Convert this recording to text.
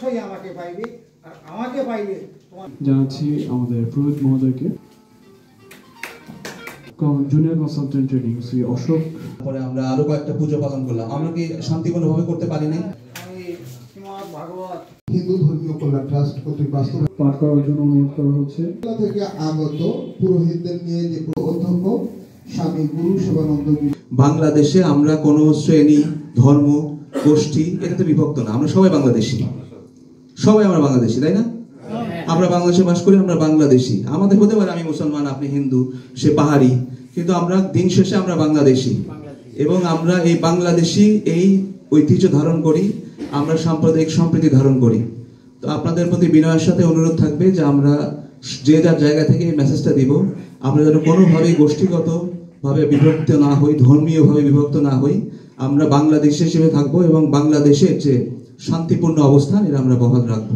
অবশ্যই আমাকে পাইবে, আর আমাকে পাইলে তোমার। জানাচ্ছি আমাদের পুরোহিত মহোদয়কে, junior consultant training Shri Ashok. পরে আমরা আরো কয়েকটা পুজো পালন করলাম। আমরা কি শান্তিপূর্ণভাবে করতে পারি নাই? আমি শ্রীমদ্ ভাগবত হিন্দু ধর্মীয় কল্যাণ ট্রাস্ট কর্তৃক বাস্তবায়ন পাঠ করার জন্য অনুরোধ করা হচ্ছে। থেকে আগত পুরোহিতদের নিয়ে যে অধ্যক্ষ স্বামী গুরু সেবানন্দ। বাংলাদেশে আমরা কোনো শ্রেণী, ধর্ম, গোষ্ঠী এটাতে বিভক্ত না। আমরা সবাই বাংলাদেশী, সবাই আমরা বাংলাদেশী, তাই না? আমরা বাংলাদেশে বাস করি, আমরা বাংলাদেশী। আমাদের হতে পারে আমি মুসলমান, আপনি হিন্দু, সে পাহাড়ি, কিন্তু আমরা দিন শেষে আমরা বাংলাদেশী। এবং আমরা এই বাংলাদেশী এই ঐতিহ্য ধারণ করি, আমরা সাম্প্রদায়িক সম্প্রীতি ধারণ করি। তো আপনাদের প্রতি বিনয়ের সাথে অনুরোধ থাকবে যে আমরা যে যার জায়গা থেকে এই মেসেজটা দিব, আমরা যেন কোনোভাবেই গোষ্ঠীগতভাবে বিভক্ত না হই, ধর্মীয়ভাবে বিভক্ত না হই। আমরা বাংলাদেশী হিসেবে থাকবো এবং বাংলাদেশের যে শান্তিপূর্ণ অবস্থান এটা আমরা বহাল রাখবো।